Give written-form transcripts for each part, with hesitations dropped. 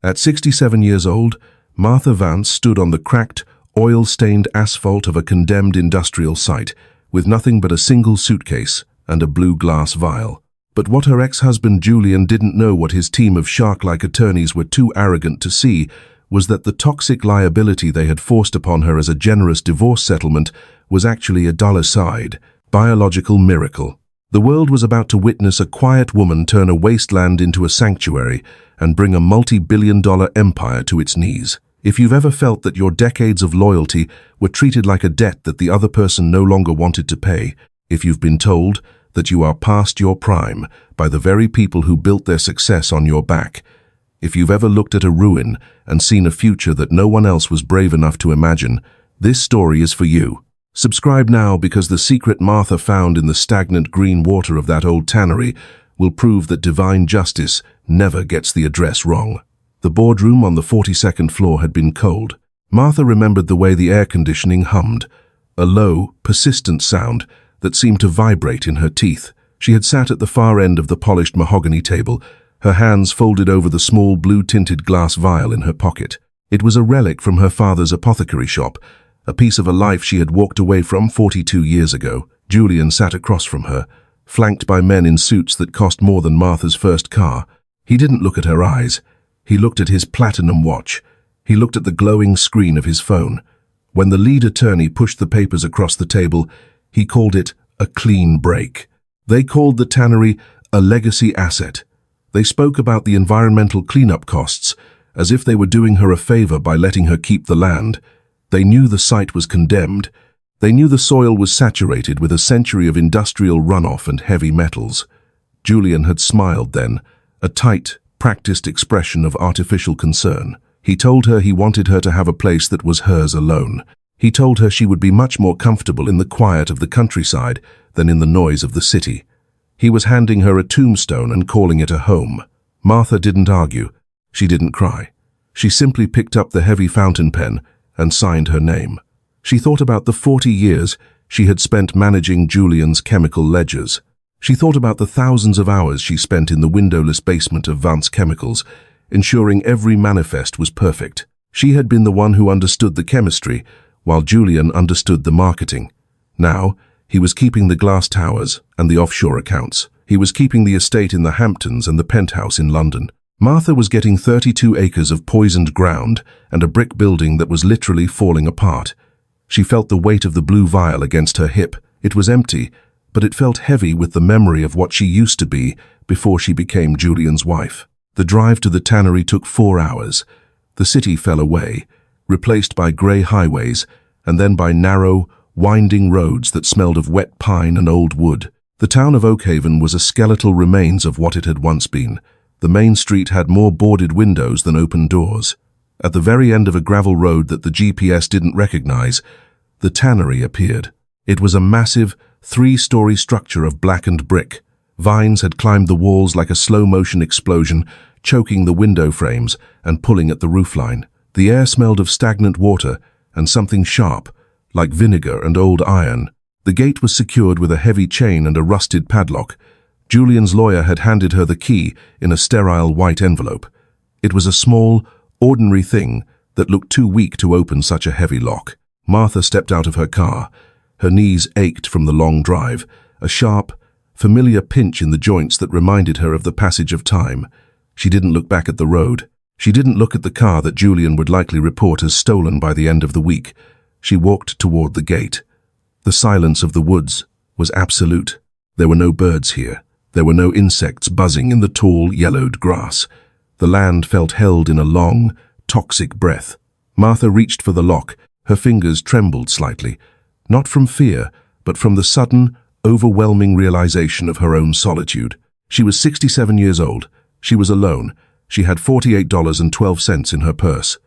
At 67 years old, Martha Vance stood on the cracked, oil-stained asphalt of a condemned industrial site, with nothing but a single suitcase and a blue glass vial. But what her ex-husband Julian didn't know, what his team of shark-like attorneys were too arrogant to see, was that the toxic liability they had forced upon her as a generous divorce settlement was actually a dollar-sign biological miracle. The world was about to witness a quiet woman turn a wasteland into a sanctuary and bring a multi-billion-dollar empire to its knees. If you've ever felt that your decades of loyalty were treated like a debt that the other person no longer wanted to pay, if you've been told that you are past your prime by the very people who built their success on your back, if you've ever looked at a ruin and seen a future that no one else was brave enough to imagine, this story is for you. Subscribe now, because the secret Martha found in the stagnant green water of that old tannery will prove that divine justice never gets the address wrong. The boardroom on the 42nd floor had been cold. Martha remembered the way the air conditioning hummed, a low, persistent sound that seemed to vibrate in her teeth. She had sat at the far end of the polished mahogany table, her hands folded over the small blue-tinted glass vial in her pocket. It was a relic from her father's apothecary shop, a piece of a life she had walked away from 42 years ago. Julian sat across from her, flanked by men in suits that cost more than Martha's first car. He didn't look at her eyes. He looked at his platinum watch. He looked at the glowing screen of his phone. When the lead attorney pushed the papers across the table, he called it a clean break. They called the tannery a legacy asset. They spoke about the environmental cleanup costs as if they were doing her a favor by letting her keep the land. They knew the site was condemned. They knew the soil was saturated with a century of industrial runoff and heavy metals. Julian had smiled then, a tight, practiced expression of artificial concern. He told her he wanted her to have a place that was hers alone. He told her she would be much more comfortable in the quiet of the countryside than in the noise of the city. He was handing her a tombstone and calling it a home. Martha didn't argue. She didn't cry. She simply picked up the heavy fountain pen and signed her name. She thought about the 40 years she had spent managing Julian's chemical ledgers. She thought about the thousands of hours she spent in the windowless basement of Vance Chemicals, ensuring every manifest was perfect. She had been the one who understood the chemistry, while Julian understood the marketing. Now, he was keeping the glass towers and the offshore accounts. He was keeping the estate in the Hamptons and the penthouse in London. Martha was getting 32 acres of poisoned ground and a brick building that was literally falling apart. She felt the weight of the blue vial against her hip. It was empty, but it felt heavy with the memory of what she used to be before she became Julian's wife. The drive to the tannery took 4 hours. The city fell away, replaced by grey highways, and then by narrow, winding roads that smelled of wet pine and old wood. The town of Oakhaven was a skeletal remains of what it had once been. The main street had more boarded windows than open doors. At the very end of a gravel road that the GPS didn't recognize, the tannery appeared. It was a massive, 3-story structure of blackened brick. Vines had climbed the walls like a slow-motion explosion, choking the window frames and pulling at the roofline. The air smelled of stagnant water and something sharp, like vinegar and old iron. The gate was secured with a heavy chain and a rusted padlock. Julian's lawyer had handed her the key in a sterile white envelope. It was a small, ordinary thing that looked too weak to open such a heavy lock. Martha stepped out of her car. Her knees ached from the long drive, a sharp, familiar pinch in the joints that reminded her of the passage of time. She didn't look back at the road. She didn't look at the car that Julian would likely report as stolen by the end of the week. She walked toward the gate. The silence of the woods was absolute. There were no birds here. There were no insects buzzing in the tall, yellowed grass. The land felt held in a long, toxic breath. Martha reached for the lock. Her fingers trembled slightly, not from fear, but from the sudden, overwhelming realization of her own solitude. She was 67 years old. She was alone. She had $48.12 in her purse.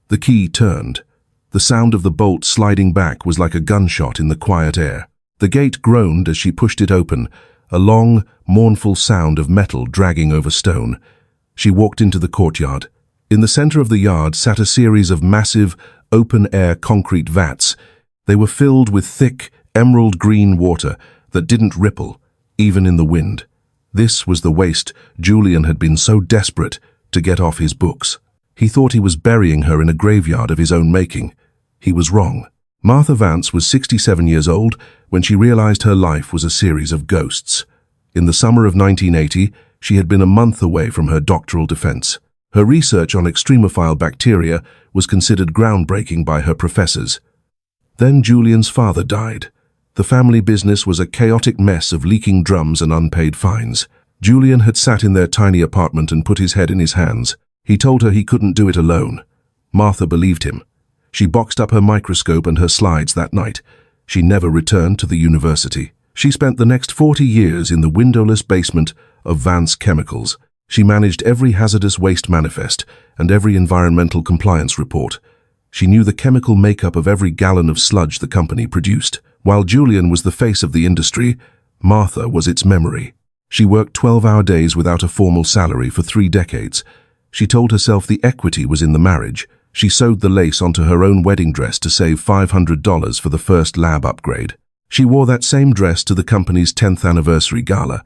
The key turned. The sound of the bolt sliding back was like a gunshot in the quiet air. The gate groaned as she pushed it open, a long, mournful sound of metal dragging over stone. She walked into the courtyard. In the center of the yard sat a series of massive, open-air concrete vats. They were filled with thick, emerald green water that didn't ripple, even in the wind. This was the waste Julian had been so desperate to get off his books. He thought he was burying her in a graveyard of his own making. He was wrong. Martha Vance was 67 years old when she realized her life was a series of ghosts. In the summer of 1980, she had been a month away from her doctoral defense. Her research on extremophile bacteria was considered groundbreaking by her professors. Then Julian's father died. The family business was a chaotic mess of leaking drums and unpaid fines. Julian had sat in their tiny apartment and put his head in his hands. He told her he couldn't do it alone. Martha believed him. She boxed up her microscope and her slides that night. She never returned to the university. She spent the next 40 years in the windowless basement of Vance Chemicals. She managed every hazardous waste manifest and every environmental compliance report. She knew the chemical makeup of every gallon of sludge the company produced. While Julian was the face of the industry, Martha was its memory. She worked 12-hour days without a formal salary for 3 decades. She told herself the equity was in the marriage. She sewed the lace onto her own wedding dress to save $500 for the first lab upgrade. She wore that same dress to the company's 10th anniversary gala.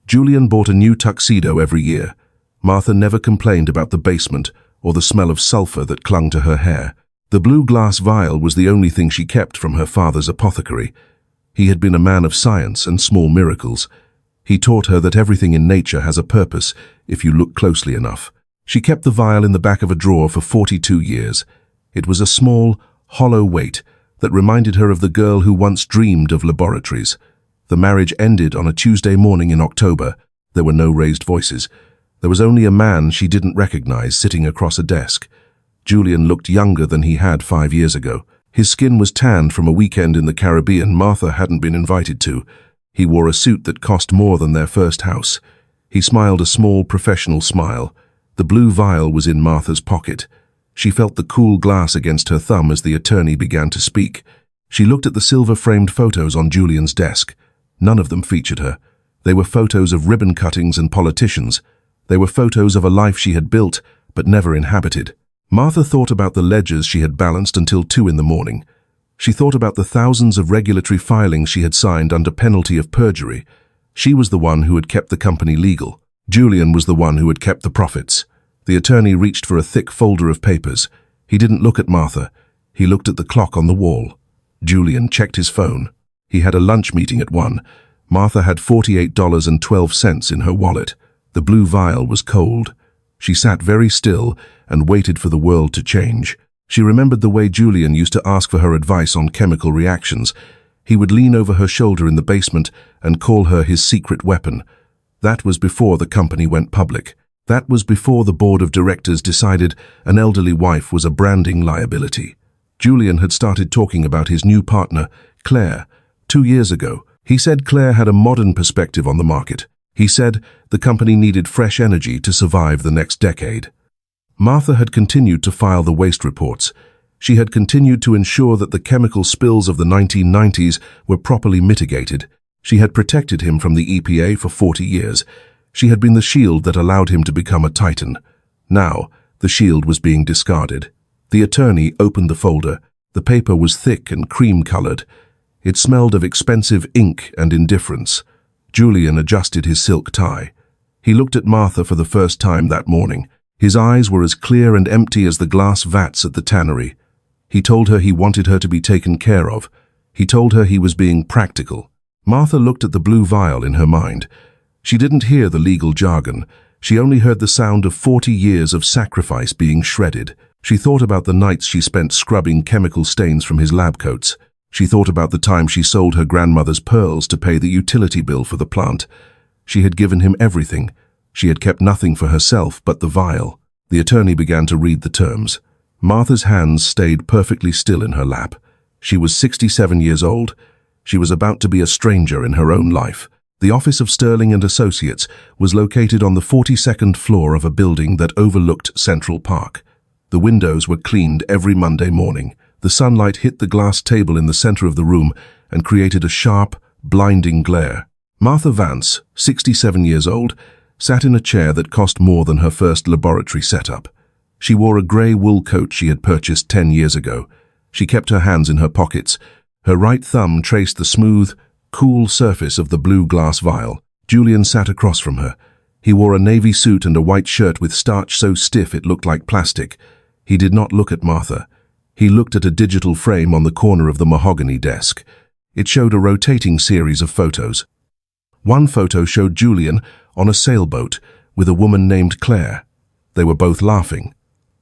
Julian bought a new tuxedo every year. Martha never complained about the basement or the smell of sulfur that clung to her hair. The blue glass vial was the only thing she kept from her father's apothecary. He had been a man of science and small miracles. He taught her that everything in nature has a purpose if you look closely enough. She kept the vial in the back of a drawer for 42 years. It was a small, hollow weight that reminded her of the girl who once dreamed of laboratories. The marriage ended on a Tuesday morning in October. There were no raised voices. There was only a man she didn't recognize sitting across a desk. Julian looked younger than he had 5 years ago. His skin was tanned from a weekend in the Caribbean Martha hadn't been invited to. He wore a suit that cost more than their first house. He smiled a small, professional smile. The blue vial was in Martha's pocket. She felt the cool glass against her thumb as the attorney began to speak. She looked at the silver-framed photos on Julian's desk. None of them featured her. They were photos of ribbon cuttings and politicians. They were photos of a life she had built, but never inhabited. Martha thought about the ledgers she had balanced until 2 in the morning. She thought about the thousands of regulatory filings she had signed under penalty of perjury. She was the one who had kept the company legal. Julian was the one who had kept the profits. The attorney reached for a thick folder of papers. He didn't look at Martha. He looked at the clock on the wall. Julian checked his phone. He had a lunch meeting at 1. Martha had $48.12 in her wallet. The blue vial was cold. She sat very still and waited for the world to change. She remembered the way Julian used to ask for her advice on chemical reactions. He would lean over her shoulder in the basement and call her his secret weapon. That was before the company went public. That was before the board of directors decided an elderly wife was a branding liability. Julian had started talking about his new partner, Claire, 2 years ago. He said Claire had a modern perspective on the market. He said the company needed fresh energy to survive the next decade. Martha had continued to file the waste reports. She had continued to ensure that the chemical spills of the 1990s were properly mitigated. She had protected him from the EPA for 40 years. She had been the shield that allowed him to become a titan. Now, the shield was being discarded. The attorney opened the folder. The paper was thick and cream-colored. It smelled of expensive ink and indifference. Julian adjusted his silk tie. He looked at Martha for the first time that morning. His eyes were as clear and empty as the glass vats at the tannery. He told her he wanted her to be taken care of. He told her he was being practical. Martha looked at the blue vial in her mind. She didn't hear the legal jargon. She only heard the sound of 40 years of sacrifice being shredded. She thought about the nights she spent scrubbing chemical stains from his lab coats. She thought about the time she sold her grandmother's pearls to pay the utility bill for the plant. She had given him everything. She had kept nothing for herself but the vial. The attorney began to read the terms. Martha's hands stayed perfectly still in her lap. She was 67 years old. She was about to be a stranger in her own life. The office of Sterling and Associates was located on the 42nd floor of a building that overlooked Central Park. The windows were cleaned every Monday morning. The sunlight hit the glass table in the center of the room and created a sharp, blinding glare. Martha Vance, 67 years old, sat in a chair that cost more than her first laboratory setup. She wore a grey wool coat she had purchased 10 years ago. She kept her hands in her pockets. Her right thumb traced the smooth, cool surface of the blue glass vial. Julian sat across from her. He wore a navy suit and a white shirt with starch so stiff it looked like plastic. He did not look at Martha. He looked at a digital frame on the corner of the mahogany desk. It showed a rotating series of photos. One photo showed Julian on a sailboat with a woman named Claire. They were both laughing.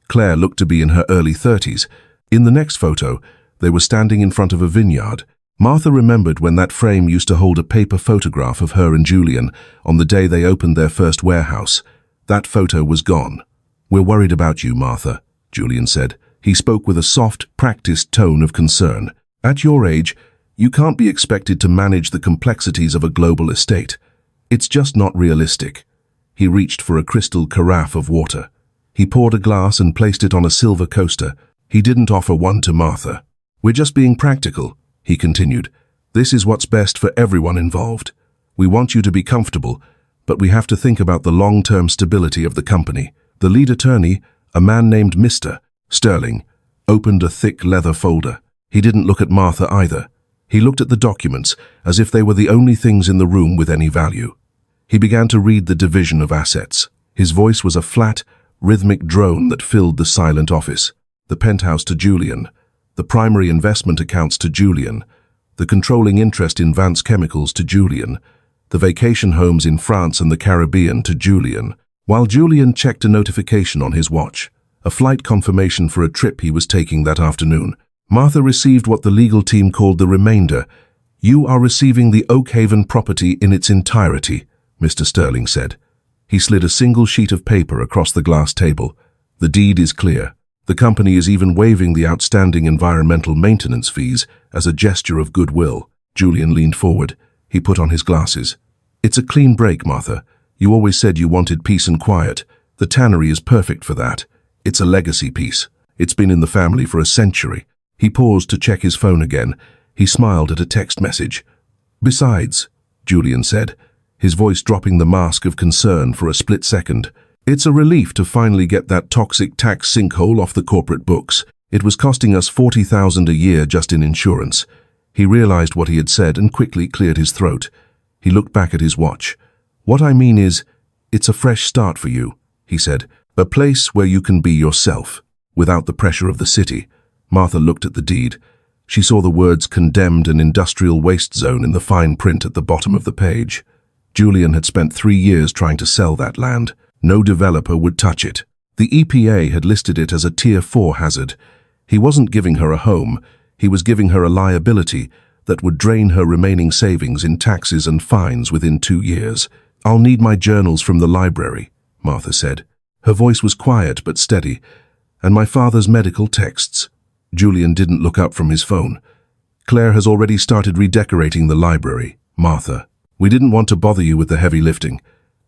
Claire looked to be in her early 30s. In the next photo, they were standing in front of a vineyard. Martha remembered when that frame used to hold a paper photograph of her and Julian on the day they opened their first warehouse. That photo was gone. "We're worried about you, Martha," Julian said. He spoke with a soft, practiced tone of concern. "At your age, you can't be expected to manage the complexities of a global estate. It's just not realistic." He reached for a crystal carafe of water. He poured a glass and placed it on a silver coaster. He didn't offer one to Martha. "We're just being practical," he continued. "This is what's best for everyone involved. We want you to be comfortable, but we have to think about the long-term stability of the company." The lead attorney, a man named Mr. Sterling, opened a thick leather folder. He didn't look at Martha either. He looked at the documents as if they were the only things in the room with any value. He began to read the division of assets. His voice was a flat, rhythmic drone that filled the silent office. The penthouse to Julian, the primary investment accounts to Julian, the controlling interest in Vance Chemicals to Julian, the vacation homes in France and the Caribbean to Julian, while Julian checked a notification on his watch, a flight confirmation for a trip he was taking that afternoon. Martha received what the legal team called the remainder. "You are receiving the Oakhaven property in its entirety," Mr. Sterling said. He slid a single sheet of paper across the glass table. "The deed is clear. The company is even waiving the outstanding environmental maintenance fees as a gesture of goodwill." Julian leaned forward. He put on his glasses. "It's a clean break, Martha. You always said you wanted peace and quiet. The tannery is perfect for that. It's a legacy piece. It's been in the family for a century." He paused to check his phone again. He smiled at a text message. "Besides," Julian said, his voice dropping the mask of concern for a split second, "it's a relief to finally get that toxic tax sinkhole off the corporate books. It was costing us $40,000 a year just in insurance." He realized what he had said and quickly cleared his throat. He looked back at his watch. "What I mean is, it's a fresh start for you," he said. "A place where you can be yourself, without the pressure of the city." Martha looked at the deed. She saw the words "condemned and industrial waste zone" in the fine print at the bottom of the page. Julian had spent 3 years trying to sell that land. No developer would touch it. The EPA had listed it as a Tier 4 hazard. He wasn't giving her a home. He was giving her a liability that would drain her remaining savings in taxes and fines within 2 years. "I'll need my journals from the library," Martha said. Her voice was quiet but steady. "And my father's medical texts." Julian didn't look up from his phone. "Claire has already started redecorating the library, Martha. We didn't want to bother you with the heavy lifting.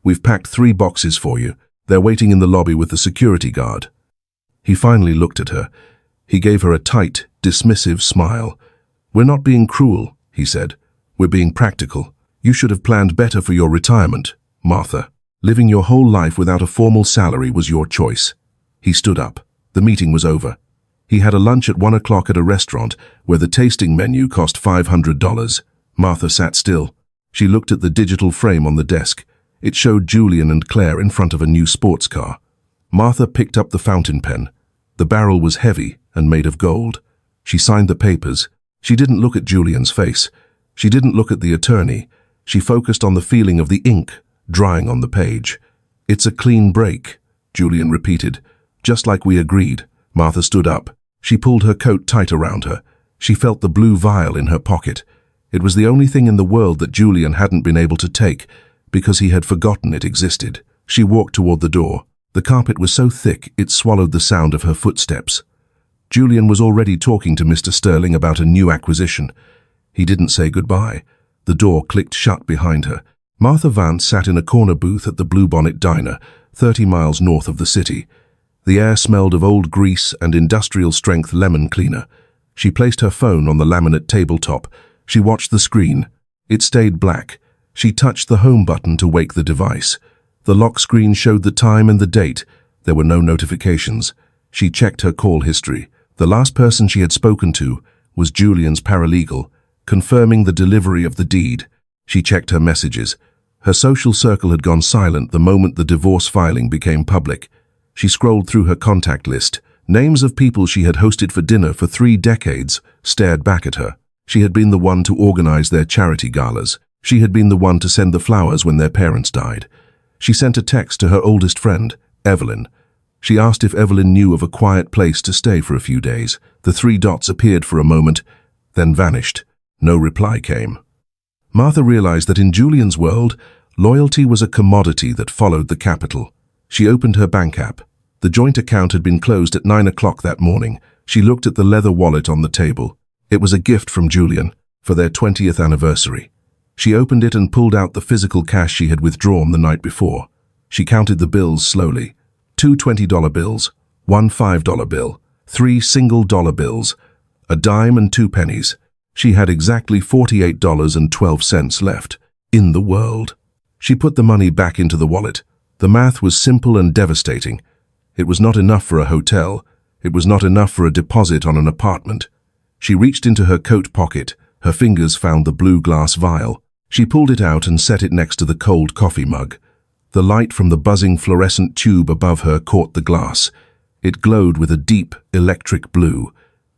We've packed 3 boxes for you. They're waiting in the lobby with the security guard." He finally looked at her. He gave her a tight, dismissive smile. "We're not being cruel," he said. "We're being practical. You should have planned better for your retirement, Martha. Living your whole life without a formal salary was your choice." He stood up. The meeting was over. He had a lunch at 1 o'clock at a restaurant where the tasting menu cost $500. Martha sat still. She looked at the digital frame on the desk. It showed Julian and Claire in front of a new sports car. Martha picked up the fountain pen. The barrel was heavy and made of gold. She signed the papers. She didn't look at Julian's face. She didn't look at the attorney. She focused on the feeling of the ink drying on the page. "It's a clean break," Julian repeated. "Just like we agreed." Martha stood up. She pulled her coat tight around her. She felt the blue vial in her pocket. It was the only thing in the world that Julian hadn't been able to take, because he had forgotten it existed. She walked toward the door. The carpet was so thick it swallowed the sound of her footsteps. Julian was already talking to Mr. Sterling about a new acquisition. He didn't say goodbye. The door clicked shut behind her. Martha Vance sat in a corner booth at the Bluebonnet Diner, 30 miles north of the city. The air smelled of old grease and industrial-strength lemon cleaner. She placed her phone on the laminate tabletop. She watched the screen. It stayed black. She touched the home button to wake the device. The lock screen showed the time and the date. There were no notifications. She checked her call history. The last person she had spoken to was Julian's paralegal, confirming the delivery of the deed. She checked her messages. Her social circle had gone silent the moment the divorce filing became public. She scrolled through her contact list. Names of people she had hosted for dinner for 3 decades stared back at her. She had been the one to organize their charity galas. She had been the one to send the flowers when their parents died. She sent a text to her oldest friend, Evelyn. She asked if Evelyn knew of a quiet place to stay for a few days. The 3 dots appeared for a moment, then vanished. No reply came. Martha realized that in Julian's world, loyalty was a commodity that followed the capital. She opened her bank app. The joint account had been closed at 9 o'clock that morning. She looked at the leather wallet on the table. It was a gift from Julian for their 20th anniversary. She opened it and pulled out the physical cash she had withdrawn the night before. She counted the bills slowly. 2 $20 bills, 1 $5 bill, 3 single dollar bills, a dime and 2 pennies. She had exactly $48.12 left in the world. She put the money back into the wallet. The math was simple and devastating. It was not enough for a hotel. It was not enough for a deposit on an apartment. She reached into her coat pocket. Her fingers found the blue glass vial. She pulled it out and set it next to the cold coffee mug. The light from the buzzing fluorescent tube above her caught the glass. It glowed with a deep, electric blue.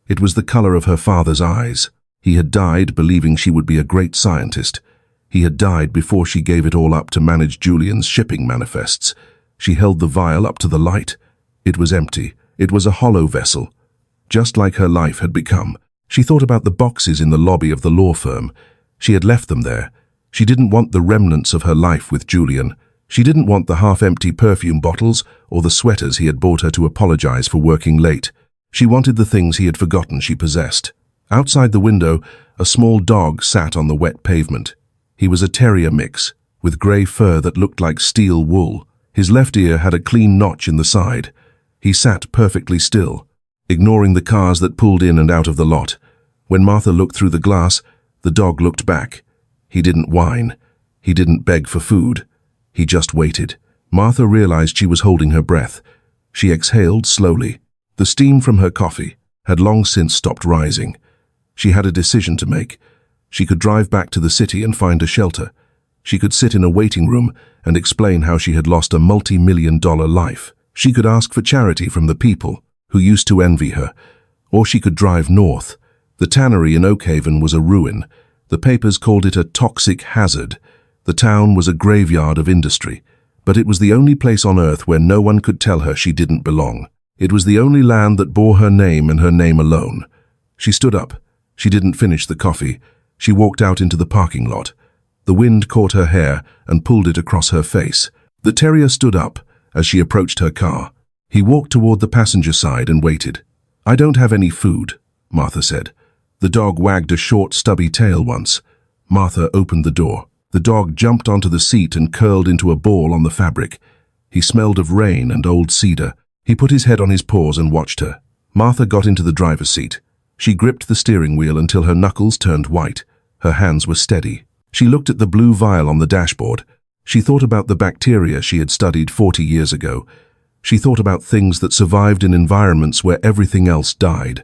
It was the color of her father's eyes. He had died believing she would be a great scientist. He had died before she gave it all up to manage Julian's shipping manifests. She held the vial up to the light. It was empty. It was a hollow vessel, just like her life had become. She thought about the boxes in the lobby of the law firm. She had left them there. She didn't want the remnants of her life with Julian. She didn't want the half-empty perfume bottles or the sweaters he had bought her to apologize for working late. She wanted the things he had forgotten she possessed. Outside the window, a small dog sat on the wet pavement. He was a terrier mix, with grey fur that looked like steel wool. His left ear had a clean notch in the side. He sat perfectly still, ignoring the cars that pulled in and out of the lot. When Martha looked through the glass, the dog looked back. He didn't whine. He didn't beg for food. He just waited. Martha realized she was holding her breath. She exhaled slowly. The steam from her coffee had long since stopped rising. She had a decision to make. She could drive back to the city and find a shelter. She could sit in a waiting room and explain how she had lost a multi-million-dollar life. She could ask for charity from the people who used to envy her. Or she could drive north. The tannery in Oakhaven was a ruin. The papers called it a toxic hazard. The town was a graveyard of industry. But it was the only place on earth where no one could tell her she didn't belong. It was the only land that bore her name and her name alone. She stood up. She didn't finish the coffee. She walked out into the parking lot. The wind caught her hair and pulled it across her face. The terrier stood up as she approached her car. He walked toward the passenger side and waited. "I don't have any food," Martha said. The dog wagged a short, stubby tail once. Martha opened the door. The dog jumped onto the seat and curled into a ball on the fabric. He smelled of rain and old cedar. He put his head on his paws and watched her. Martha got into the driver's seat. She gripped the steering wheel until her knuckles turned white. Her hands were steady. She looked at the blue vial on the dashboard. She thought about the bacteria she had studied 40 years ago. She thought about things that survived in environments where everything else died.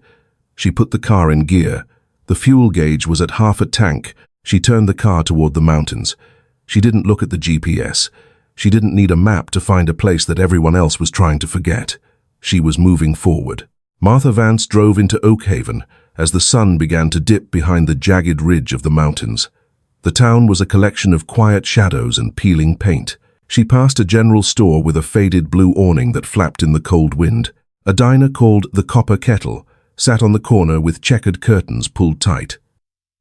She put the car in gear. The fuel gauge was at half a tank. She turned the car toward the mountains. She didn't look at the GPS. She didn't need a map to find a place that everyone else was trying to forget. She was moving forward. Martha Vance drove into Oakhaven as the sun began to dip behind the jagged ridge of the mountains. The town was a collection of quiet shadows and peeling paint. She passed a general store with a faded blue awning that flapped in the cold wind. A diner called the Copper Kettle sat on the corner with checkered curtains pulled tight.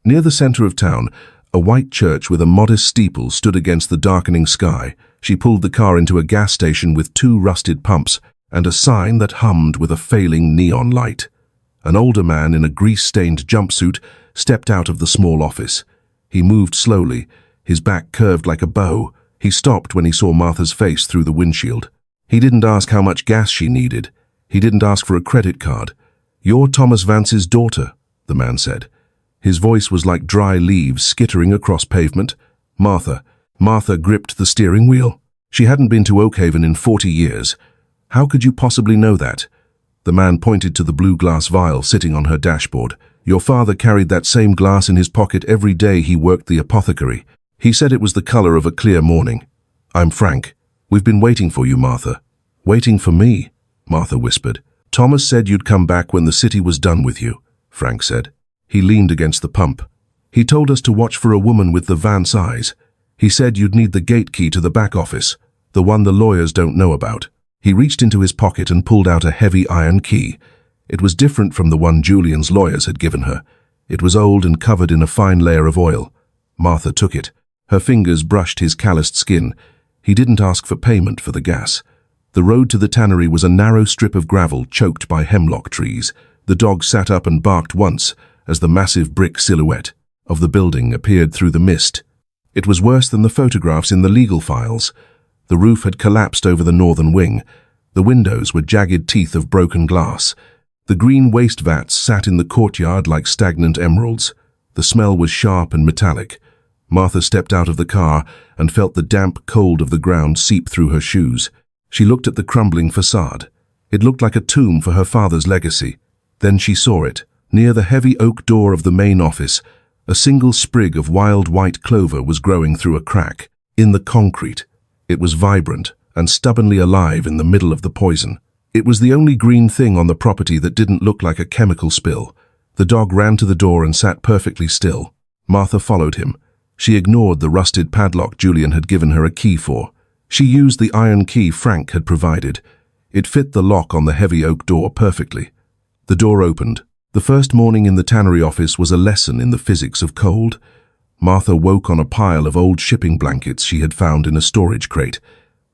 Near the center of town, a white church with a modest steeple stood against the darkening sky. She pulled the car into a gas station with 2 rusted pumps and a sign that hummed with a failing neon light. An older man in a grease-stained jumpsuit stepped out of the small office. He moved slowly, his back curved like a bow. He stopped when he saw Martha's face through the windshield. He didn't ask how much gas she needed. He didn't ask for a credit card. "You're Thomas Vance's daughter," the man said. His voice was like dry leaves skittering across pavement. Martha gripped the steering wheel. She hadn't been to Oakhaven in 40 years. "How could you possibly know that?" The man pointed to the blue glass vial sitting on her dashboard. "Your father carried that same glass in his pocket every day he worked the apothecary. He said it was the color of a clear morning. "I'm Frank. We've been waiting for you, Martha." "Waiting for me?" Martha whispered. "Thomas said you'd come back when the city was done with you," Frank said. He leaned against the pump. "He told us to watch for a woman with the Vance eyes. He said you'd need the gate key to the back office, the one the lawyers don't know about." He reached into his pocket and pulled out a heavy iron key. It was different from the one Julian's lawyers had given her. It was old and covered in a fine layer of oil. Martha took it. Her fingers brushed his calloused skin. He didn't ask for payment for the gas. The road to the tannery was a narrow strip of gravel choked by hemlock trees. The dog sat up and barked once as the massive brick silhouette of the building appeared through the mist. It was worse than the photographs in the legal files. The roof had collapsed over the northern wing. The windows were jagged teeth of broken glass. The green waste vats sat in the courtyard like stagnant emeralds. The smell was sharp and metallic. Martha stepped out of the car and felt the damp cold of the ground seep through her shoes. She looked at the crumbling facade. It looked like a tomb for her father's legacy. Then she saw it. Near the heavy oak door of the main office, a single sprig of wild white clover was growing through a crack. In the concrete, it was vibrant and stubbornly alive in the middle of the poison. It was the only green thing on the property that didn't look like a chemical spill. The dog ran to the door and sat perfectly still. Martha followed him. She ignored the rusted padlock Julian had given her a key for. She used the iron key Frank had provided. It fit the lock on the heavy oak door perfectly. The door opened. The first morning in the tannery office was a lesson in the physics of cold. Martha woke on a pile of old shipping blankets she had found in a storage crate.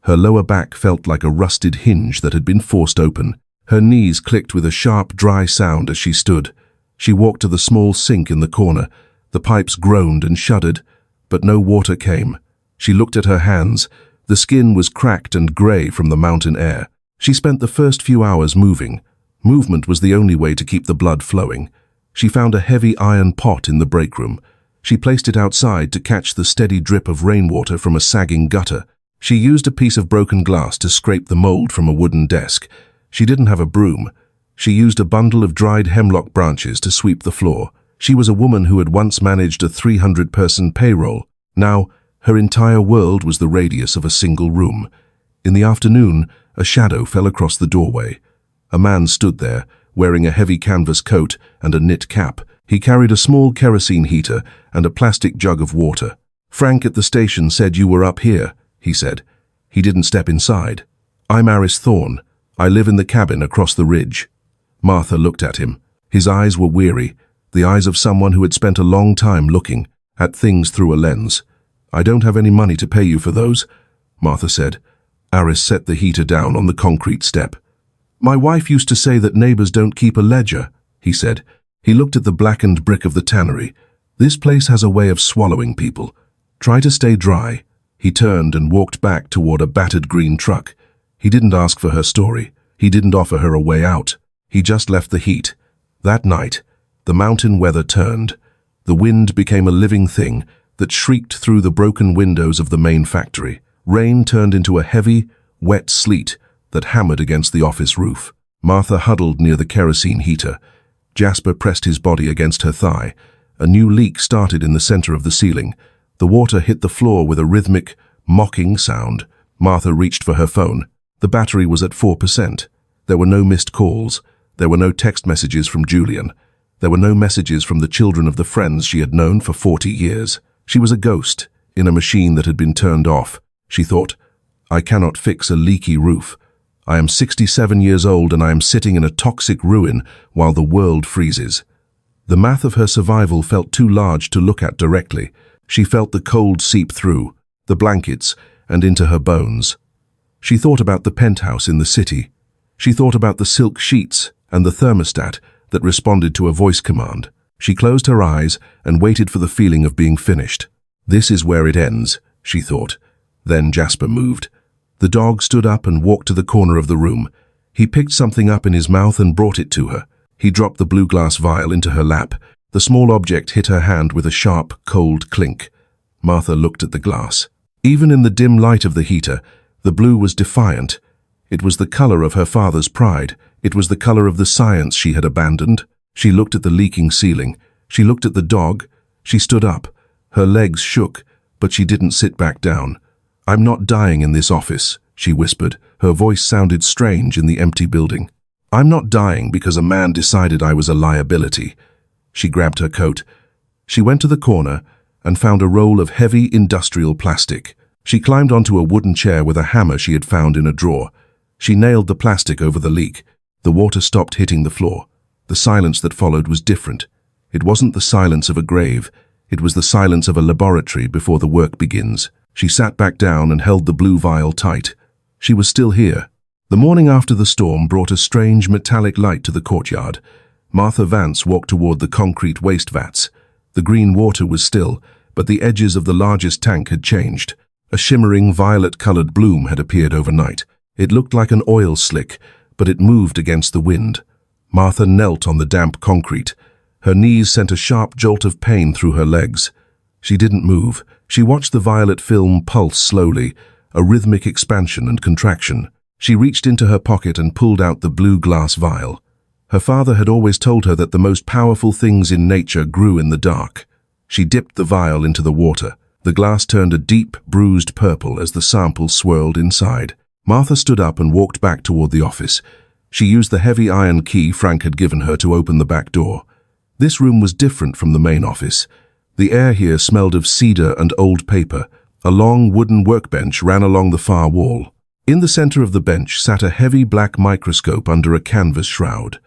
Her lower back felt like a rusted hinge that had been forced open. Her knees clicked with a sharp, dry sound as she stood. She walked to the small sink in the corner. The pipes groaned and shuddered, but no water came. She looked at her hands. The skin was cracked and grey from the mountain air. She spent the first few hours moving. Movement was the only way to keep the blood flowing. She found a heavy iron pot in the break room. She placed it outside to catch the steady drip of rainwater from a sagging gutter. She used a piece of broken glass to scrape the mold from a wooden desk. She didn't have a broom. She used a bundle of dried hemlock branches to sweep the floor. She was a woman who had once managed a 300-person payroll. Now, her entire world was the radius of a single room. In the afternoon, a shadow fell across the doorway. A man stood there, wearing a heavy canvas coat and a knit cap. He carried a small kerosene heater and a plastic jug of water. "Frank at the station said you were up here," he said. He didn't step inside. "I'm Aris Thorne. I live in the cabin across the ridge." Martha looked at him. His eyes were weary, the eyes of someone who had spent a long time looking at things through a lens. "I don't have any money to pay you for those," Martha said. Aris set the heater down on the concrete step. "My wife used to say that neighbors don't keep a ledger," he said. He looked at the blackened brick of the tannery. "This place has a way of swallowing people. Try to stay dry." He turned and walked back toward a battered green truck. He didn't ask for her story. He didn't offer her a way out. He just left the heat. That night, the mountain weather turned. The wind became a living thing that shrieked through the broken windows of the main factory. Rain turned into a heavy, wet sleet that hammered against the office roof. Martha huddled near the kerosene heater. Jasper pressed his body against her thigh. A new leak started in the center of the ceiling. The water hit the floor with a rhythmic, mocking sound. Martha reached for her phone. The battery was at 4%. There were no missed calls. There were no text messages from Julian. There were no messages from the children of the friends she had known for 40 years. She was a ghost in a machine that had been turned off. She thought, "I cannot fix a leaky roof. I am 67 years old and I am sitting in a toxic ruin while the world freezes." The math of her survival felt too large to look at directly. She felt the cold seep through, the blankets, and into her bones. She thought about the penthouse in the city. She thought about the silk sheets and the thermostat that responded to a voice command. She closed her eyes and waited for the feeling of being finished. "This is where it ends," she thought. Then Jasper moved. The dog stood up and walked to the corner of the room. He picked something up in his mouth and brought it to her. He dropped the blue glass vial into her lap. The small object hit her hand with a sharp, cold clink. Martha looked at the glass. Even in the dim light of the heater, the blue was defiant. It was the color of her father's pride. It was the color of the science she had abandoned. She looked at the leaking ceiling. She looked at the dog. She stood up. Her legs shook, but she didn't sit back down. "I'm not dying in this office," she whispered. Her voice sounded strange in the empty building. "I'm not dying because a man decided I was a liability." She grabbed her coat. She went to the corner and found a roll of heavy industrial plastic. She climbed onto a wooden chair with a hammer she had found in a drawer. She nailed the plastic over the leak. The water stopped hitting the floor. The silence that followed was different. It wasn't the silence of a grave. It was the silence of a laboratory before the work begins. She sat back down and held the blue vial tight. She was still here. The morning after the storm brought a strange metallic light to the courtyard. Martha Vance walked toward the concrete waste vats. The green water was still, but the edges of the largest tank had changed. A shimmering violet-colored bloom had appeared overnight. It looked like an oil slick, but it moved against the wind. Martha knelt on the damp concrete. Her knees sent a sharp jolt of pain through her legs. She didn't move. She watched the violet film pulse slowly, a rhythmic expansion and contraction. She reached into her pocket and pulled out the blue glass vial. Her father had always told her that the most powerful things in nature grew in the dark. She dipped the vial into the water. The glass turned a deep, bruised purple as the sample swirled inside. Martha stood up and walked back toward the office. She used the heavy iron key Frank had given her to open the back door. This room was different from the main office. The air here smelled of cedar and old paper. A long wooden workbench ran along the far wall. In the center of the bench sat a heavy black microscope under a canvas shroud.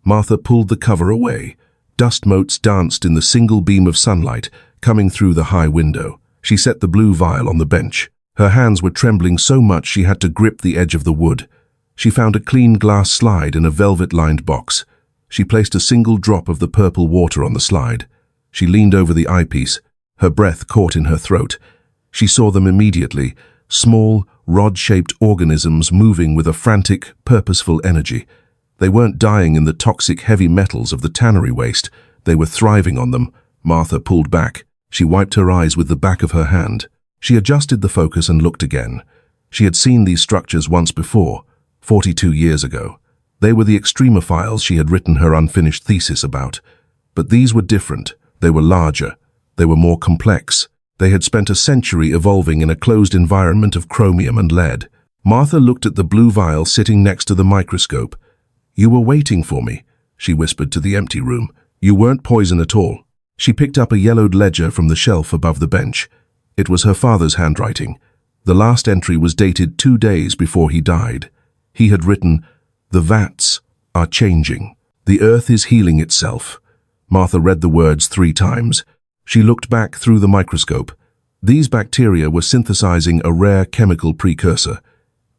Martha pulled the cover away. Dust motes danced in the single beam of sunlight coming through the high window. She set the blue vial on the bench. Her hands were trembling so much she had to grip the edge of the wood. She found a clean glass slide in a velvet-lined box. She placed a single drop of the purple water on the slide. She leaned over the eyepiece. Her breath caught in her throat. She saw them immediately, small, rod-shaped organisms moving with a frantic, purposeful energy. They weren't dying in the toxic heavy metals of the tannery waste. They were thriving on them. Martha pulled back. She wiped her eyes with the back of her hand. She adjusted the focus and looked again. She had seen these structures once before, 42 years ago. They were the extremophiles she had written her unfinished thesis about. But these were different. They were larger. They were more complex. They had spent a century evolving in a closed environment of chromium and lead. Martha looked at the blue vial sitting next to the microscope. "You were waiting for me," she whispered to the empty room. "You weren't poison at all." She picked up a yellowed ledger from the shelf above the bench. It was her father's handwriting. The last entry was dated 2 days before he died. He had written, "The vats are changing. The earth is healing itself." Martha read the words 3 times. She looked back through the microscope. These bacteria were synthesizing a rare chemical precursor.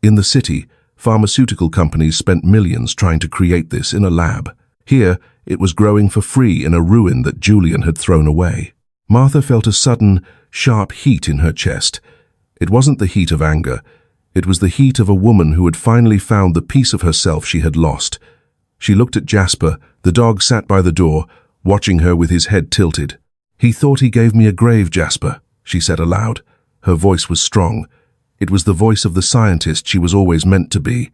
In the city, pharmaceutical companies spent millions trying to create this in a lab. Here, it was growing for free in a ruin that Julian had thrown away. Martha felt a sudden, sharp heat in her chest. It wasn't the heat of anger. It was the heat of a woman who had finally found the piece of herself she had lost. She looked at Jasper. The dog sat by the door, watching her with his head tilted. "He thought he gave me a grave, Jasper," she said aloud. Her voice was strong. It was the voice of the scientist she was always meant to be.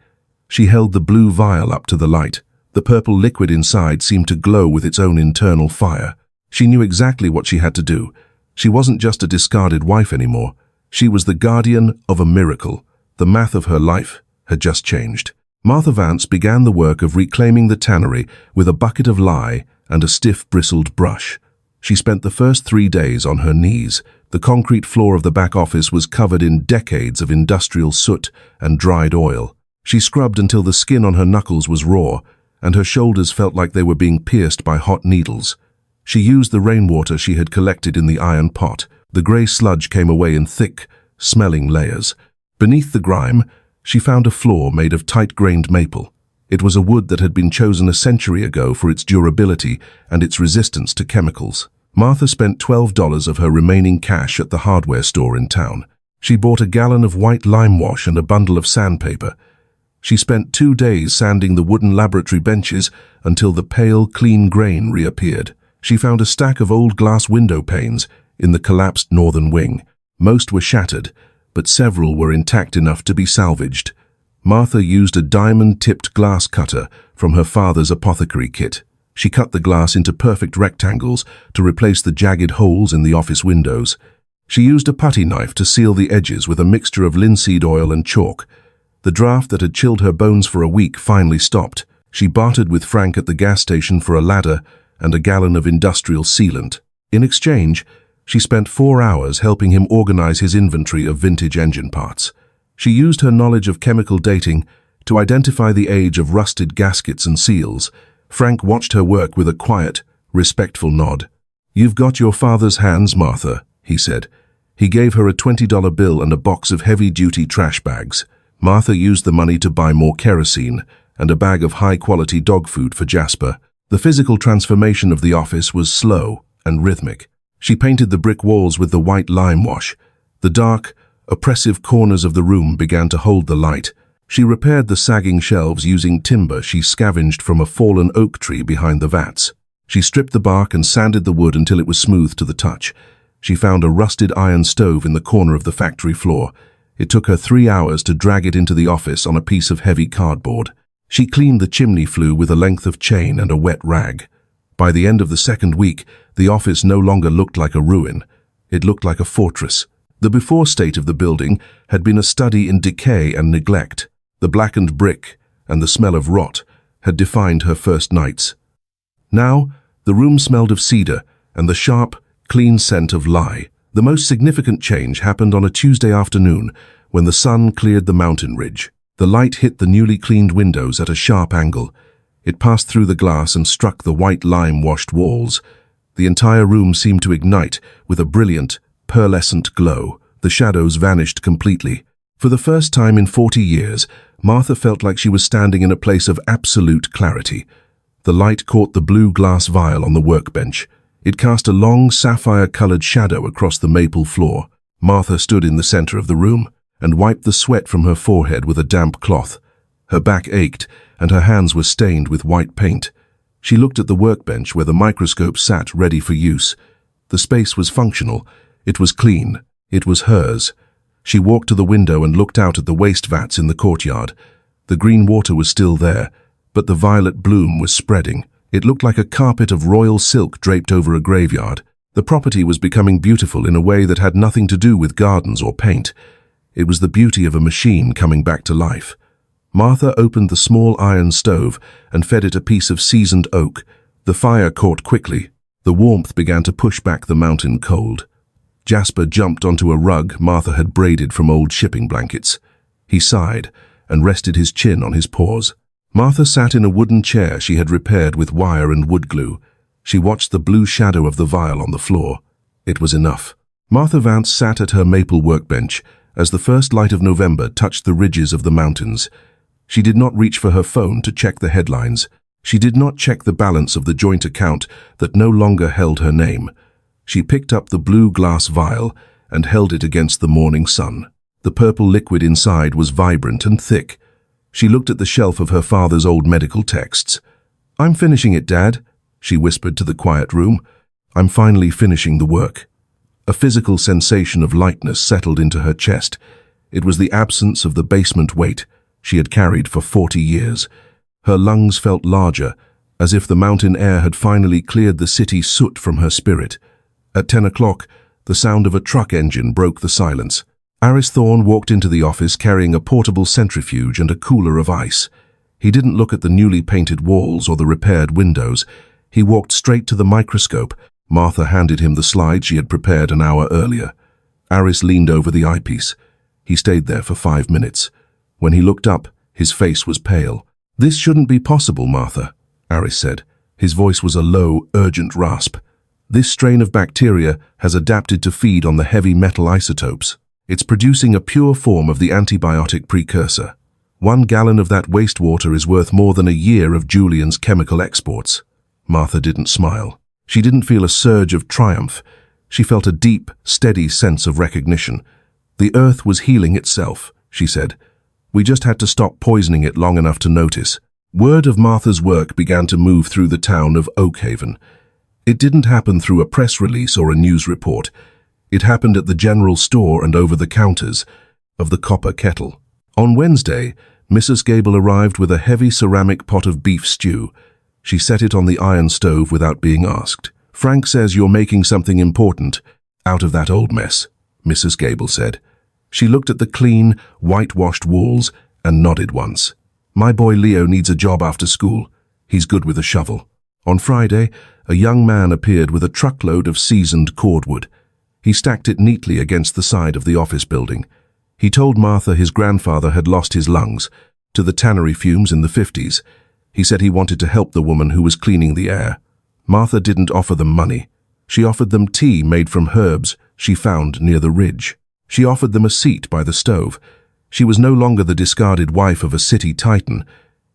She held the blue vial up to the light. The purple liquid inside seemed to glow with its own internal fire. She knew exactly what she had to do. She wasn't just a discarded wife anymore. She was the guardian of a miracle. The math of her life had just changed. Martha Vance began the work of reclaiming the tannery with a bucket of lye and a stiff, bristled brush. She spent the first 3 days on her knees. The concrete floor of the back office was covered in decades of industrial soot and dried oil. She scrubbed until the skin on her knuckles was raw, and her shoulders felt like they were being pierced by hot needles. She used the rainwater she had collected in the iron pot. The grey sludge came away in thick, smelling layers. Beneath the grime, she found a floor made of tight-grained maple. It was a wood that had been chosen a century ago for its durability and its resistance to chemicals. Martha spent $12 of her remaining cash at the hardware store in town. She bought a gallon of white lime wash and a bundle of sandpaper. She spent 2 days sanding the wooden laboratory benches until the pale, clean grain reappeared. She found a stack of old glass window panes in the collapsed northern wing. Most were shattered, but several were intact enough to be salvaged. Martha used a diamond-tipped glass cutter from her father's apothecary kit. She cut the glass into perfect rectangles to replace the jagged holes in the office windows. She used a putty knife to seal the edges with a mixture of linseed oil and chalk. The draft that had chilled her bones for a week finally stopped. She bartered with Frank at the gas station for a ladder and a gallon of industrial sealant. In exchange, she spent 4 hours helping him organize his inventory of vintage engine parts. She used her knowledge of chemical dating to identify the age of rusted gaskets and seals. Frank watched her work with a quiet, respectful nod. "You've got your father's hands, Martha," he said. He gave her a $20 bill and a box of heavy-duty trash bags. Martha used the money to buy more kerosene and a bag of high-quality dog food for Jasper. The physical transformation of the office was slow and rhythmic. She painted the brick walls with the white lime wash. The dark, oppressive corners of the room began to hold the light. She repaired the sagging shelves using timber she scavenged from a fallen oak tree behind the vats. She stripped the bark and sanded the wood until it was smooth to the touch. She found a rusted iron stove in the corner of the factory floor. It took her 3 hours to drag it into the office on a piece of heavy cardboard. She cleaned the chimney flue with a length of chain and a wet rag. By the end of the second week, the office no longer looked like a ruin. It looked like a fortress. The before state of the building had been a study in decay and neglect. The blackened brick and the smell of rot had defined her first nights. Now, the room smelled of cedar and the sharp, clean scent of lye. The most significant change happened on a Tuesday afternoon when the sun cleared the mountain ridge. The light hit the newly cleaned windows at a sharp angle. It passed through the glass and struck the white lime-washed walls. The entire room seemed to ignite with a brilliant, pearlescent glow. The shadows vanished completely. For the first time in 40 years, Martha felt like she was standing in a place of absolute clarity. The light caught the blue glass vial on the workbench. It cast a long, sapphire-colored shadow across the maple floor. Martha stood in the center of the room and wiped the sweat from her forehead with a damp cloth. Her back ached, and her hands were stained with white paint. She looked at the workbench where the microscope sat ready for use. The space was functional. It was clean. It was hers. She walked to the window and looked out at the waste vats in the courtyard. The green water was still there, but the violet bloom was spreading. It looked like a carpet of royal silk draped over a graveyard. The property was becoming beautiful in a way that had nothing to do with gardens or paint. It was the beauty of a machine coming back to life. Martha opened the small iron stove and fed it a piece of seasoned oak. The fire caught quickly. The warmth began to push back the mountain cold. Jasper jumped onto a rug Martha had braided from old shipping blankets. He sighed and rested his chin on his paws. Martha sat in a wooden chair she had repaired with wire and wood glue. She watched the blue shadow of the vial on the floor. It was enough. Martha Vance sat at her maple workbench as the first light of November touched the ridges of the mountains. She did not reach for her phone to check the headlines. She did not check the balance of the joint account that no longer held her name. She picked up the blue glass vial and held it against the morning sun. The purple liquid inside was vibrant and thick. She looked at the shelf of her father's old medical texts. "I'm finishing it, Dad," she whispered to the quiet room. "I'm finally finishing the work." A physical sensation of lightness settled into her chest. It was the absence of the basement weight she had carried for 40 years. Her lungs felt larger, as if the mountain air had finally cleared the city soot from her spirit. At 10 o'clock, the sound of a truck engine broke the silence. Aris Thorne walked into the office carrying a portable centrifuge and a cooler of ice. He didn't look at the newly painted walls or the repaired windows. He walked straight to the microscope. Martha handed him the slides she had prepared an hour earlier. Aris leaned over the eyepiece. He stayed there for 5 minutes. When he looked up, his face was pale. "This shouldn't be possible, Martha," Aris said. His voice was a low, urgent rasp. "This strain of bacteria has adapted to feed on the heavy metal isotopes. It's producing a pure form of the antibiotic precursor. 1 gallon of that wastewater is worth more than a year of Julian's chemical exports." Martha didn't smile. She didn't feel a surge of triumph. She felt a deep, steady sense of recognition. "The earth was healing itself," she said. "We just had to stop poisoning it long enough to notice." Word of Martha's work began to move through the town of Oakhaven. It didn't happen through a press release or a news report. It happened at the general store and over the counters of the Copper Kettle. On Wednesday, Mrs. Gable arrived with a heavy ceramic pot of beef stew. She set it on the iron stove without being asked. "Frank says you're making something important out of that old mess," Mrs. Gable said. She looked at the clean, whitewashed walls and nodded once. My boy Leo needs a job after school. He's good with a shovel. On Friday, a young man appeared with a truckload of seasoned cordwood. He stacked it neatly against the side of the office building. He told Martha his grandfather had lost his lungs to the tannery fumes in the 50s. He said he wanted to help the woman who was cleaning the air. Martha didn't offer them money. She offered them tea made from herbs she found near the ridge. She offered them a seat by the stove. She was no longer the discarded wife of a city titan.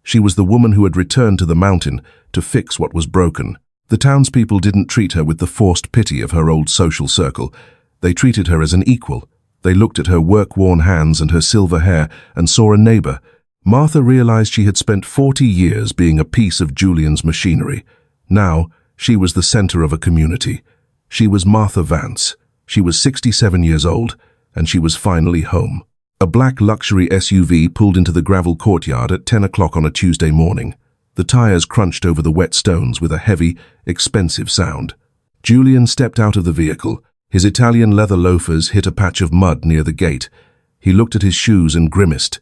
She was the woman who had returned to the mountain to fix what was broken. The townspeople didn't treat her with the forced pity of her old social circle. They treated her as an equal. They looked at her work-worn hands and her silver hair and saw a neighbor. Martha realized she had spent 40 years being a piece of Julian's machinery. Now, she was the center of a community. She was Martha Vance. She was 67 years old, and she was finally home. A black luxury SUV pulled into the gravel courtyard at 10 o'clock on a Tuesday morning. The tires crunched over the wet stones with a heavy, expensive sound. Julian stepped out of the vehicle. His Italian leather loafers hit a patch of mud near the gate. He looked at his shoes and grimaced.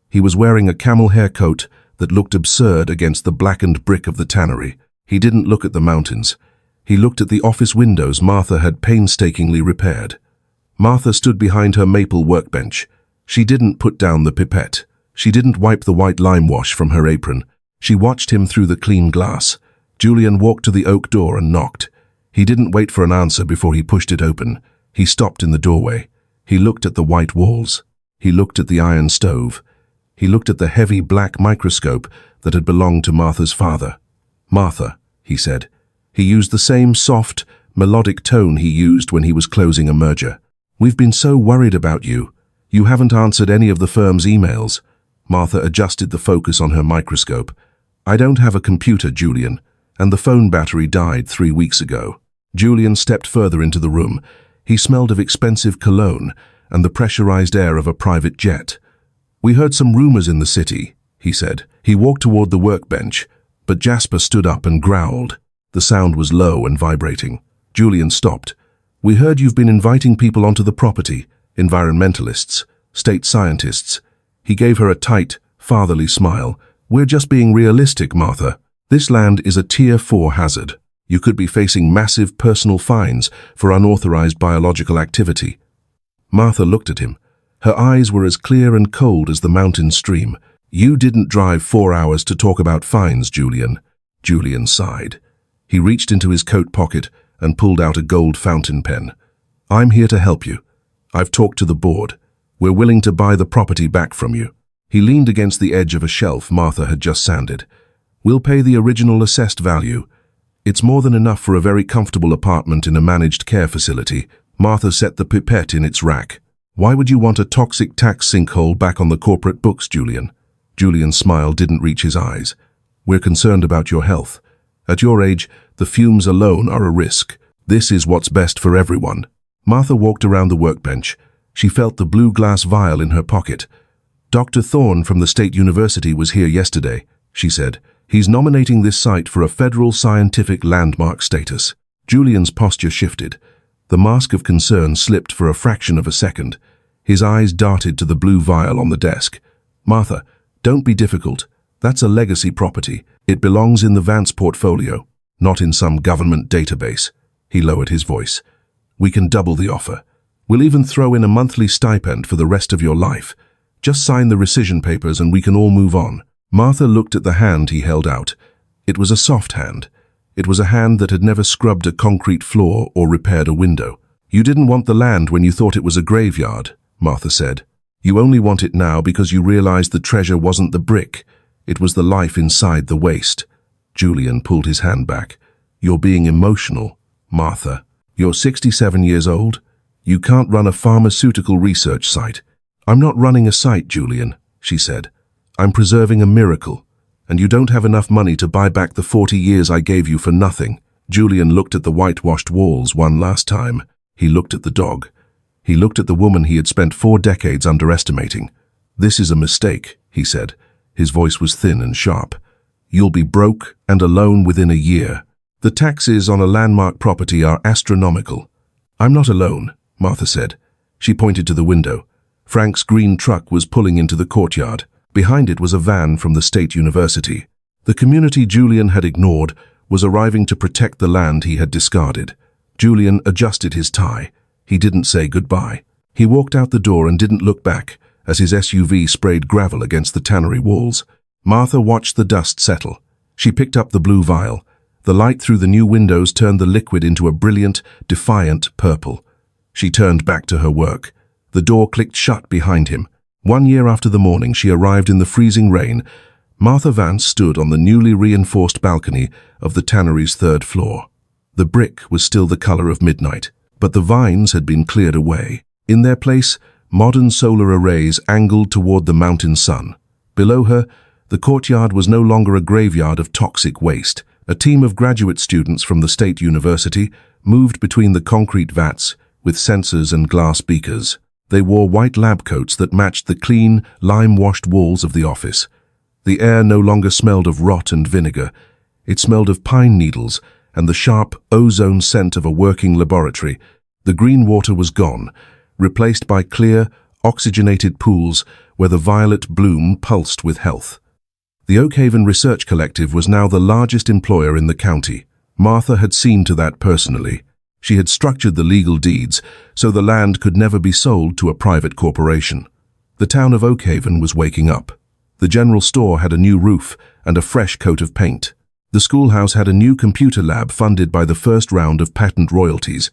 He was wearing a camel hair coat that looked absurd against the blackened brick of the tannery. He didn't look at the mountains. He looked at the office windows Martha had painstakingly repaired. Martha stood behind her maple workbench. She didn't put down the pipette. She didn't wipe the white lime wash from her apron. She watched him through the clean glass. Julian walked to the oak door and knocked. He didn't wait for an answer before he pushed it open. He stopped in the doorway. He looked at the white walls. He looked at the iron stove. He looked at the heavy black microscope that had belonged to Martha's father. Martha, he said. He used the same soft, melodic tone he used when he was closing a merger. We've been so worried about you. You haven't answered any of the firm's emails. Martha adjusted the focus on her microscope. I don't have a computer, Julian, and the phone battery died 3 weeks ago. Julian stepped further into the room. He smelled of expensive cologne and the pressurized air of a private jet. We heard some rumors in the city, he said. He walked toward the workbench, but Jasper stood up and growled. The sound was low and vibrating. Julian stopped. We heard you've been inviting people onto the property, environmentalists, state scientists. He gave her a tight, fatherly smile. We're just being realistic, Martha. This land is a Tier 4 hazard. You could be facing massive personal fines for unauthorized biological activity. Martha looked at him. Her eyes were as clear and cold as the mountain stream. You didn't drive 4 hours to talk about fines, Julian. Julian sighed. He reached into his coat pocket and pulled out a gold fountain pen. I'm here to help you. I've talked to the board. We're willing to buy the property back from you. He leaned against the edge of a shelf Martha had just sanded. We'll pay the original assessed value. It's more than enough for a very comfortable apartment in a managed care facility. Martha set the pipette in its rack. Why would you want a toxic tax sinkhole back on the corporate books, Julian? Julian's smile didn't reach his eyes. We're concerned about your health. At your age, the fumes alone are a risk. This is what's best for everyone. Martha walked around the workbench. She felt the blue glass vial in her pocket. Dr. Thorne from the State University was here yesterday, she said. He's nominating this site for a federal scientific landmark status. Julian's posture shifted. The mask of concern slipped for a fraction of a second. His eyes darted to the blue vial on the desk. Martha, don't be difficult. That's a legacy property. It belongs in the Vance portfolio, not in some government database. He lowered his voice. We can double the offer. We'll even throw in a monthly stipend for the rest of your life. Just sign the rescission papers and we can all move on. Martha looked at the hand he held out. It was a soft hand. It was a hand that had never scrubbed a concrete floor or repaired a window. You didn't want the land when you thought it was a graveyard, Martha said. You only want it now because you realized the treasure wasn't the brick. It was the life inside the waste. Julian pulled his hand back. You're being emotional, Martha. You're 67 years old. You can't run a pharmaceutical research site. I'm not running a site, Julian, she said. I'm preserving a miracle, and you don't have enough money to buy back the 40 years I gave you for nothing. Julian looked at the whitewashed walls one last time. He looked at the dog. He looked at the woman he had spent 4 decades underestimating. This is a mistake, he said. His voice was thin and sharp. You'll be broke and alone within a year. The taxes on a landmark property are astronomical. I'm not alone, Martha said. She pointed to the window. Frank's green truck was pulling into the courtyard. Behind it was a van from the state university. The community Julian had ignored was arriving to protect the land he had discarded. Julian adjusted his tie. He didn't say goodbye. He walked out the door and didn't look back as his SUV sprayed gravel against the tannery walls. Martha watched the dust settle. She picked up the blue vial. The light through the new windows turned the liquid into a brilliant, defiant purple. She turned back to her work. The door clicked shut behind him. 1 year after the morning she arrived in the freezing rain, Martha Vance stood on the newly reinforced balcony of the tannery's 3rd floor. The brick was still the color of midnight, but the vines had been cleared away. In their place, modern solar arrays angled toward the mountain sun. Below her, the courtyard was no longer a graveyard of toxic waste. A team of graduate students from the state university moved between the concrete vats with sensors and glass beakers. They wore white lab coats that matched the clean, lime-washed walls of the office. The air no longer smelled of rot and vinegar. It smelled of pine needles and the sharp ozone scent of a working laboratory. The green water was gone, replaced by clear, oxygenated pools where the violet bloom pulsed with health. The Oakhaven Research Collective was now the largest employer in the county. Martha had seen to that personally. She had structured the legal deeds so the land could never be sold to a private corporation. The town of Oakhaven was waking up. The general store had a new roof and a fresh coat of paint. The schoolhouse had a new computer lab funded by the first round of patent royalties.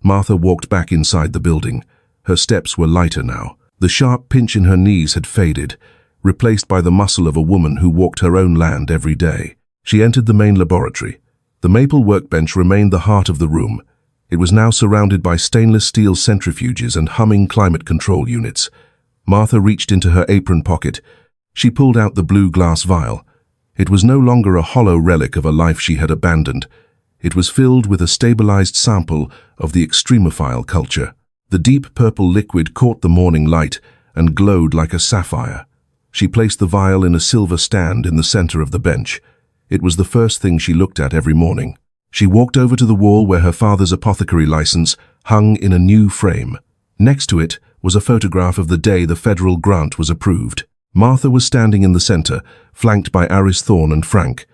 Martha walked back inside the building. Her steps were lighter now. The sharp pinch in her knees had faded, replaced by the muscle of a woman who walked her own land every day. She entered the main laboratory. The maple workbench remained the heart of the room. It was now surrounded by stainless steel centrifuges and humming climate control units. Martha reached into her apron pocket. She pulled out the blue glass vial. It was no longer a hollow relic of a life she had abandoned. It was filled with a stabilized sample of the extremophile culture. The deep purple liquid caught the morning light and glowed like a sapphire. She placed the vial in a silver stand in the center of the bench. It was the first thing she looked at every morning. She walked over to the wall where her father's apothecary license hung in a new frame. Next to it was a photograph of the day the federal grant was approved. Martha was standing in the center, flanked by Aris Thorne and Frank.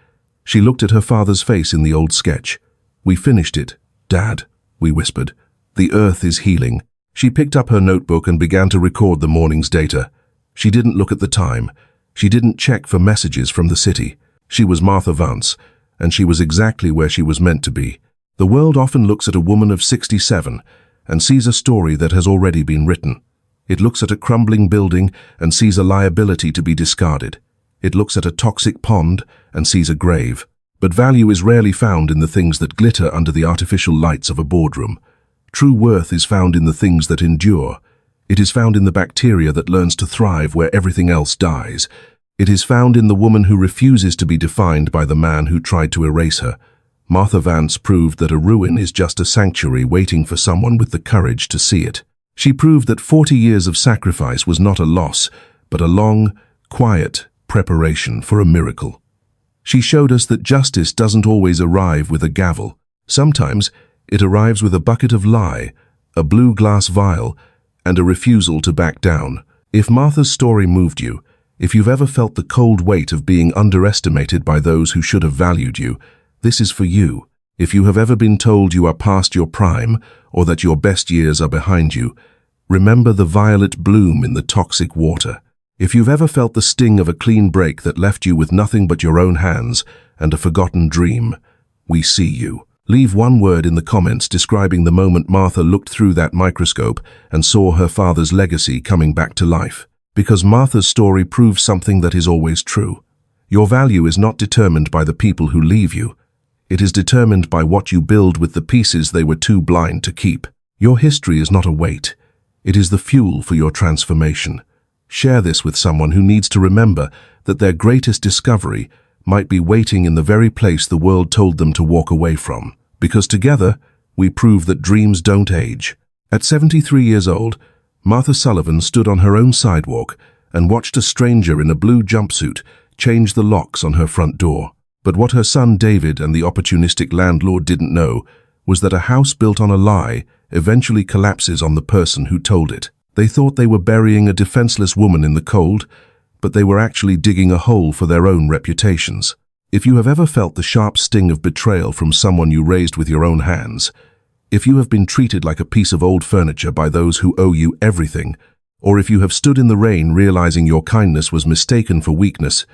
She looked at her father's face in the old sketch. "We finished it, Dad," we whispered. "The earth is healing." She picked up her notebook and began to record the morning's data. She didn't look at the time. She didn't check for messages from the city. She was Martha Vance, and she was exactly where she was meant to be. The world often looks at a woman of 67 and sees a story that has already been written. It looks at a crumbling building and sees a liability to be discarded. It looks at a toxic pond and sees a grave. But value is rarely found in the things that glitter under the artificial lights of a boardroom. True worth is found in the things that endure. It is found in the bacteria that learns to thrive where everything else dies. It is found in the woman who refuses to be defined by the man who tried to erase her. Martha Vance proved that a ruin is just a sanctuary waiting for someone with the courage to see it. She proved that 40 years of sacrifice was not a loss, but a long, quiet preparation for a miracle. She showed us that justice doesn't always arrive with a gavel. Sometimes it arrives with a bucket of lye, a blue glass vial, and a refusal to back down. If Martha's story moved you, if you've ever felt the cold weight of being underestimated by those who should have valued you, this is for you. If you have ever been told you are past your prime or that your best years are behind you, remember the violet bloom in the toxic water. If you've ever felt the sting of a clean break that left you with nothing but your own hands and a forgotten dream, we see you. Leave one word in the comments describing the moment Martha looked through that microscope and saw her father's legacy coming back to life. Because Martha's story proves something that is always true. Your value is not determined by the people who leave you. It is determined by what you build with the pieces they were too blind to keep. Your history is not a weight. It is the fuel for your transformation. Share this with someone who needs to remember that their greatest discovery might be waiting in the very place the world told them to walk away from. Because together, we prove that dreams don't age. At 73 years old, Martha Sullivan stood on her own sidewalk and watched a stranger in a blue jumpsuit change the locks on her front door. But what her son David and the opportunistic landlord didn't know was that a house built on a lie eventually collapses on the person who told it. They thought they were burying a defenseless woman in the cold, but they were actually digging a hole for their own reputations. If you have ever felt the sharp sting of betrayal from someone you raised with your own hands, if you have been treated like a piece of old furniture by those who owe you everything, or if you have stood in the rain realizing your kindness was mistaken for weakness,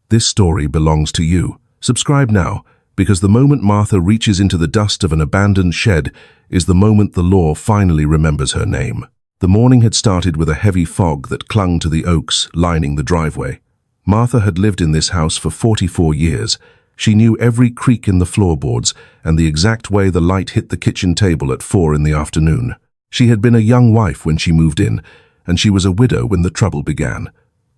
this story belongs to you. Subscribe now, because the moment Martha reaches into the dust of an abandoned shed is the moment the law finally remembers her name. The morning had started with a heavy fog that clung to the oaks lining the driveway. Martha had lived in this house for 44 years. She knew every creak in the floorboards and the exact way the light hit the kitchen table at 4 in the afternoon. She had been a young wife when she moved in, and she was a widow when the trouble began.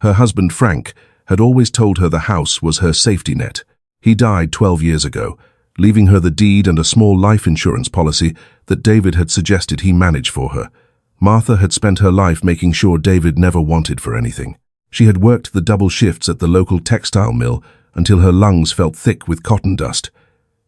Her husband, Frank, had always told her the house was her safety net. He died 12 years ago, leaving her the deed and a small life insurance policy that David had suggested he manage for her. Martha had spent her life making sure David never wanted for anything. She had worked the double shifts at the local textile mill until her lungs felt thick with cotton dust.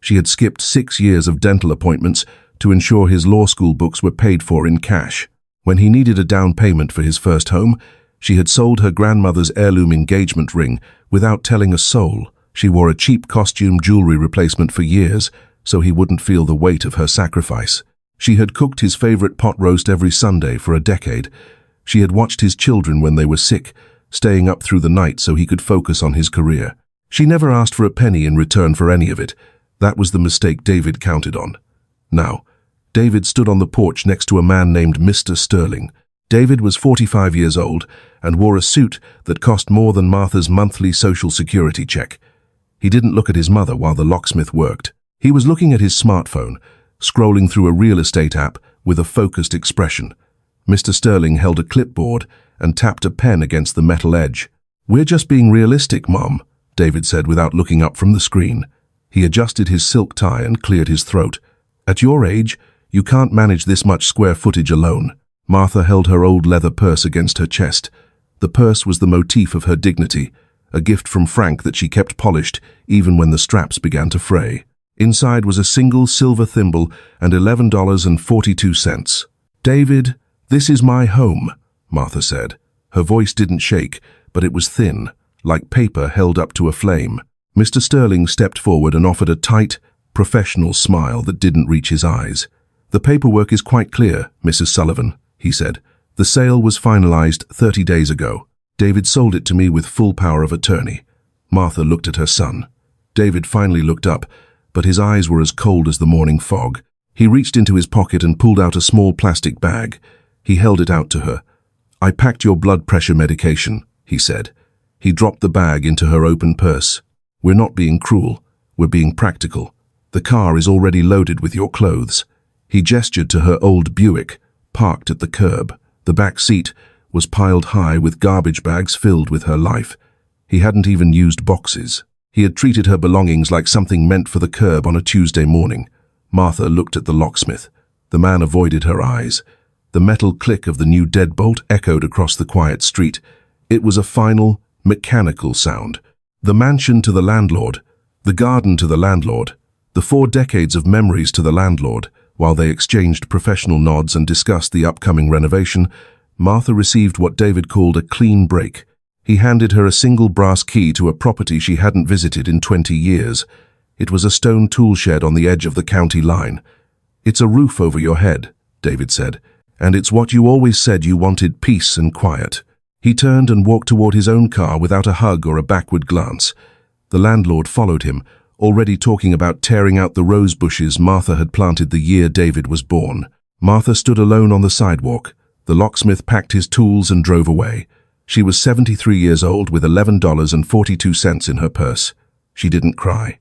She had skipped 6 years of dental appointments to ensure his law school books were paid for in cash. When he needed a down payment for his first home, she had sold her grandmother's heirloom engagement ring without telling a soul. She wore a cheap costume jewelry replacement for years, so he wouldn't feel the weight of her sacrifice. She had cooked his favorite pot roast every Sunday for a decade. She had watched his children when they were sick, staying up through the night so he could focus on his career. She never asked for a penny in return for any of it. That was the mistake David counted on. Now, David stood on the porch next to a man named Mr. Sterling. David was 45 years old and wore a suit that cost more than Martha's monthly Social Security check. He didn't look at his mother while the locksmith worked. He was looking at his smartphone, scrolling through a real estate app with a focused expression. Mr. Sterling held a clipboard and tapped a pen against the metal edge. "We're just being realistic, Mom," David said without looking up from the screen. He adjusted his silk tie and cleared his throat. "At your age, you can't manage this much square footage alone." Martha held her old leather purse against her chest. The purse was the motif of her dignity, a gift from Frank that she kept polished even when the straps began to fray. Inside was a single silver thimble and $11.42. "David, this is my home," Martha said. Her voice didn't shake, but it was thin, like paper held up to a flame. Mr. Sterling stepped forward and offered a tight, professional smile that didn't reach his eyes. "The paperwork is quite clear, Mrs. Sullivan," he said. "The sale was finalized 30 days ago. David sold it to me with full power of attorney." Martha looked at her son. David finally looked up, but his eyes were as cold as the morning fog. He reached into his pocket and pulled out a small plastic bag. He held it out to her. "I packed your blood pressure medication," he said. He dropped the bag into her open purse. "We're not being cruel. We're being practical. The car is already loaded with your clothes." He gestured to her old Buick, parked at the curb. The back seat was piled high with garbage bags filled with her life. He hadn't even used boxes. He had treated her belongings like something meant for the curb on a Tuesday morning. Martha looked at the locksmith. The man avoided her eyes. The metal click of the new deadbolt echoed across the quiet street. It was a final, mechanical sound. The mansion to the landlord, the garden to the landlord, the 4 decades of memories to the landlord. While they exchanged professional nods and discussed the upcoming renovation, Martha received what David called a clean break. He handed her a single brass key to a property she hadn't visited in 20 years. It was a stone tool shed on the edge of the county line. "It's a roof over your head," David said, "and it's what you always said you wanted, peace and quiet." He turned and walked toward his own car without a hug or a backward glance. The landlord followed him, already talking about tearing out the rose bushes Martha had planted the year David was born. Martha stood alone on the sidewalk. The locksmith packed his tools and drove away. She was 73 years old with $11.42 in her purse. She didn't cry.